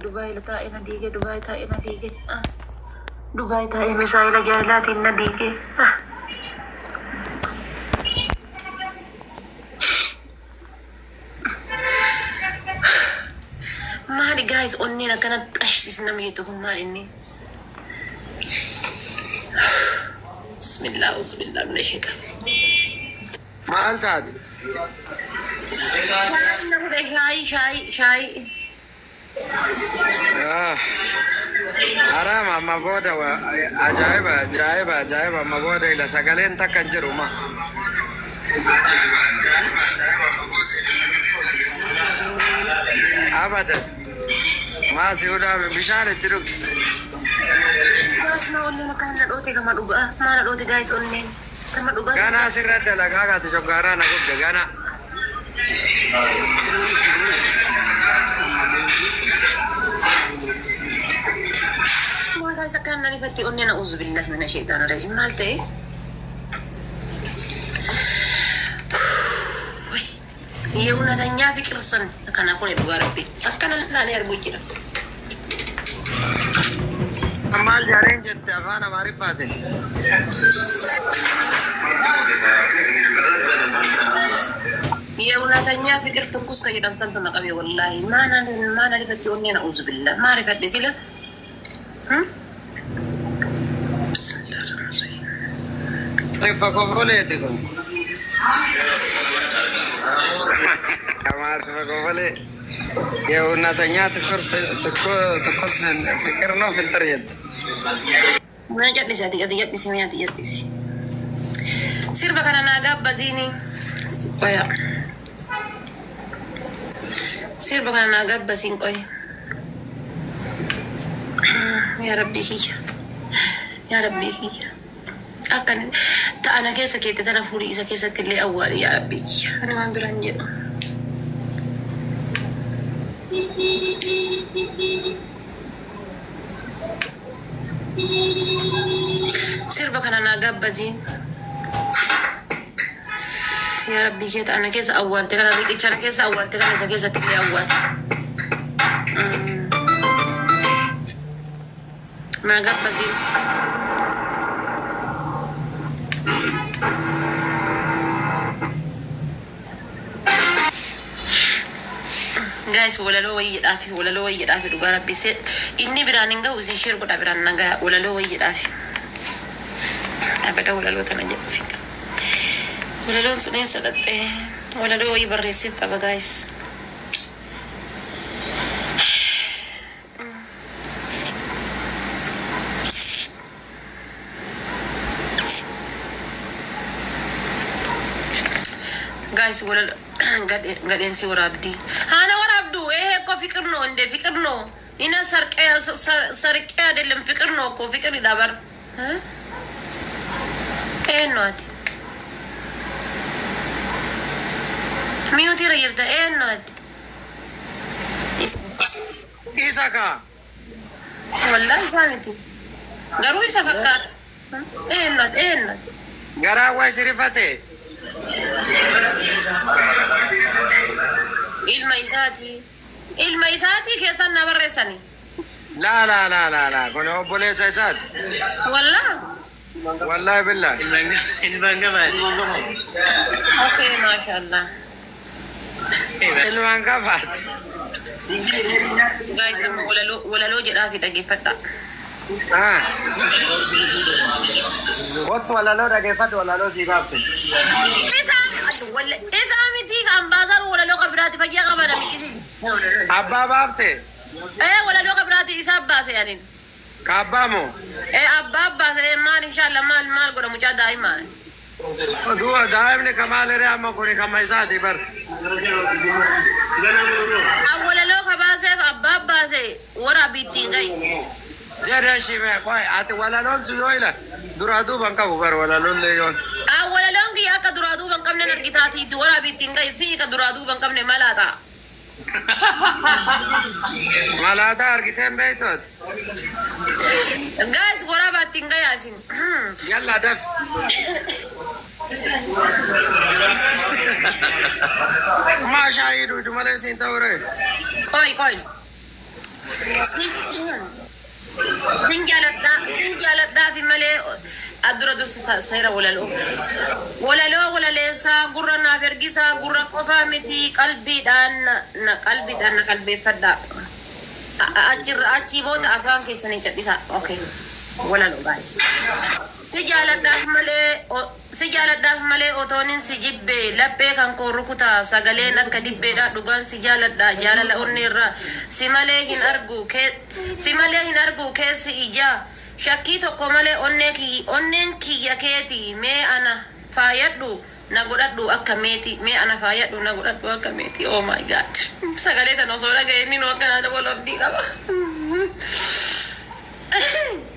Dubai taa'e na diige, Dubai taa'e na diige. Dubai taa'e misaa'ila jaalaatiin na diige. Maali guys, onneen akkanatti ashsisnamiitu kun maal inni? Bismillah, auzubillah min ashaitan. Maal taate? Shaayi. Haram amma booda ajaa'iba amma booda ila sagaleen takka hin jiru ma. Abadan. Maasii hudhaa bishaan itti dhugi. Guys, ma onneen akkanatti dhoote kama dhugaa. Maala dhoote guys onneen. Kama dhugaa. Ganaa sirra dalagaa gaati shoggaaraa na gubde gana. Guys, akkan nanifatti onneen a'uuzu billahi mina shaytaani rajiim. Maal ta'e? Yeewunatanyaa fi qirsan kana kun dhugaa rabbi. Akkana laalee arguu jira. Maal jaareen jette afaan Amaariffaatiin. Yeewunatanyaa fi qir tokkos ka jedhan santu na qabee wallaahi. Maana rifatti onneen a'uuzu billahi. Maa rifadhe sila? Rifa kofoleeti kun. Rifa kofolee. Yeewunatanyaa tokkos fikirnoo filtari jette. Mana jadhisi ati jadhisi mee ati jadhisi. Sirba kana naa gabbaziini. Qoya. Sirba kana naa gabbasiin qoya. Yaa rabbii kiyya. Yaa rabbii kiyya. Akkan ta'ana keessa keette tana furii isa keessatti illee awwaali yaa rabbii kiyya. Ani waan biraan jedhu. Sirba kana naa gabbaziin. Yaa rabbii kiyya ta'ana keessa awwaalte kana riqichana keessa awwaalte kana isa keessatti illee awwaali. Naa gabbaziin. Guys, walaloo wayyiidhaafi dhugaa rabbisee inni biraan hin gahu isin shir godha biraan nagaa walaloo wayyiidhaafi. Abada walaloo tana jedhu fika. Walaloon sun eessa dhaxxee walaloo wayii barreessiif qaba guys. Guys, gadeensi waraabdii. Haana waraabdu እኮ ፍቅር ነው እንደ ፍቅር ነው ኢና ሰርቄ አይደለም ፍቅር ነው እኮ ፍቅር ይዳበር ኤኖት ሚዩቲ ረይርታ ኤኖት ኢሳካ ወላሂ ሳሚቲ ገሩ ይሰፈካት ኤኖት ገራዋይ ሲሪፈቴ ilma isaati keessan na barreessani. La. Kun obboleessa isaati. Wallahi billahi. Ilmaan gabaati. Okay, mashallah. Ilmaan gabaati. Guys, amma walaloo jedhaa fi dhaggeeffadha. Wattu walaloo dhaggeeffadhu walaloo sii baafte. Isaa miti kan baasan walaloo qabiraati fayyaa qaba namichisi. Abbaa baafte? Walaloo qabiraati isaa baase yaaniin. Ka abbaa moo? Abbaa baase maal inshallah maal godha mucaa daa'imaa. Du'a daa'imni kamaaliree amma kuni kama isaati bar. Walaloo ka baaseef abbaa baase waraabittiin gahi. Jedhe shime qoy ati walaloon su yoo ila duraa duuban qabu bar walaloon lee yoon. Walaloon kiyya akka duraa duuban qabne argitaatiitti waraabittiin gahi si ka duraa duuban qabne malaata. Malaata argiteen beektot. Guys, waraabattiin gahi asin. Yalla daf. ما شاهدوا جمالة سنتورة. كوي Sinjaaladhaa fi malee addura dursa seera walaloo. Wala leessaa gurra naaf ergisaa gurra qofaa miti qalbiidhaan na qalbeeffadhaa. Achii booda afaan keessanii cadhisaa. Okay. Walaloo baay'is. Si jaaladhaaf malee otoonin si jibbe laphee kan koo rukutaa sagaleen akka dibbeedha dhugaan si jaaladha jaalala onneerra si malee hin argu keessi ijaa shakkii tokko malee onneen kiyya keeti mee ana faayadhu na godhadhu akka meeti oh my god sagalee tan osoo dhagaye inni nu akkanaa walabdii qaba.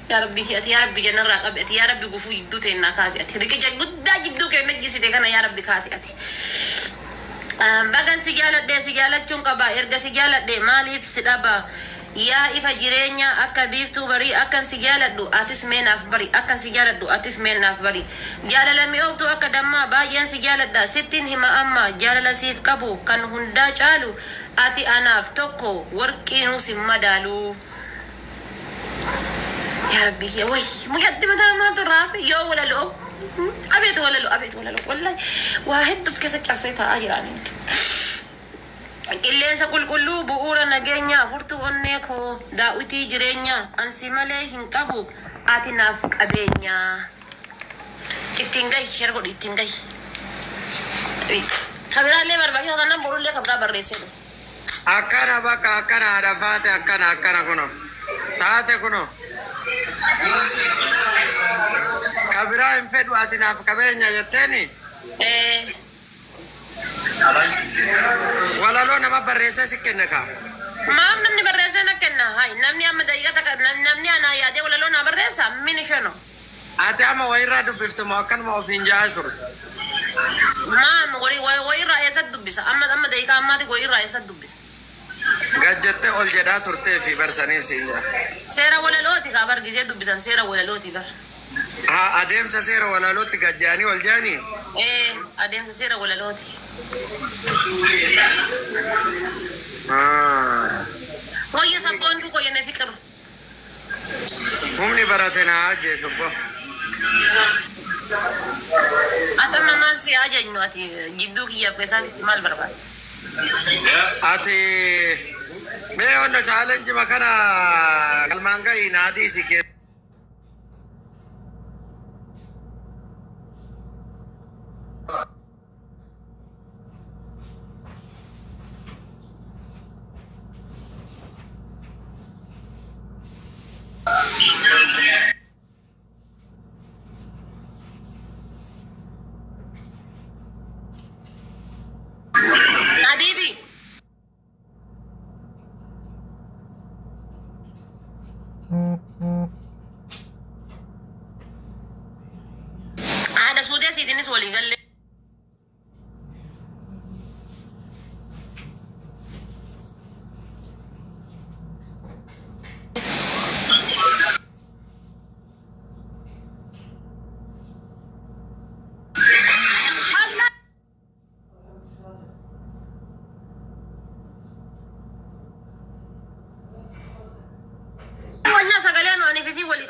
يا ربي يا ربي جنر راقب يا ربي قفو جدو تينا كاسي أتي ريكي جدا جدو كي مجلسي تكنا يا ربي كاسي أتي bagan sijaalachuun qaba erga sijaaladhe maaliif si dhaba yaa ifa jireenya akka biiftuu barii akkan sijaaladhu atis meenaaf bari akkan sijaaladhu atis meenaaf bari jaalala mi'ooftuu akka dammaa baay'een sijaaladha sittiin hima amma jaalala siif qabu kan hundaa caalu ati anaaf tokko warqiinuu sin madaalu. يا ربي يا وي مقدمة ما تراب يا ولا لو أبيت ولا لو والله واحد في كسر كبسيتها أجراني اللي سأقول كله بقول نجينيا فرتو أنيكو داوتي جرينيا أنسي ماله هنكبو آتنا فك أبينيا إتنجاي شرقو إتنجاي خبرة ليه برباقي هذا نبورو ليه خبرة بريسيدو أكنا بقى أكنا عرفات أكنا كنو تاتي كنو kabira infedu atina kabenya yateni wala lo nama barresa sikennaka maam namni barresa nakenna hay namni amma dayata namni ana yaade wala lo na barresa mini shono ate ama wayra dubiftu ma kan ma ofinja azurt maam wayra yasad dubisa amma dayika amma di wayra yasad dubisa gajjatte ol jedhaa turtee fi barsaniif siinja seera walalooti ka bar gisee dubbisan seera walalooti bar adeemsa seera walalooti gajjaanii ol jaanii adeemsa seera walalooti wayya sabboon du koyene fikir humni barate na ajje sabbo atamma maal si ajajnu ati jidduu kiyya keessaatti maal barbaade ati me ono challenge makana kalmanga inadi sike Habibi ada sudah sih ini wali galle wanya sagalian wani visi wali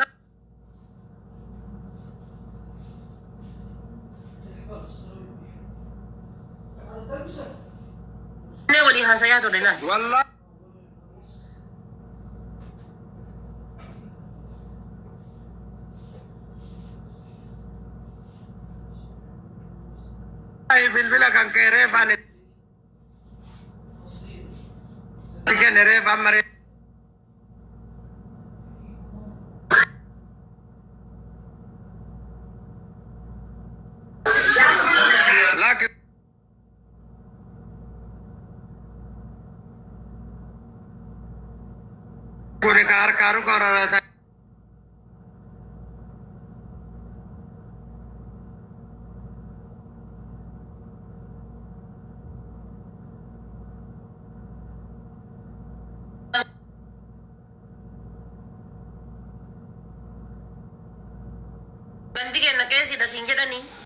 ne wali hasaya to dena wallahi ay bilbila kan kere fane tikenere famare Kuricar karu korata ganti kenna kesi da sinjedani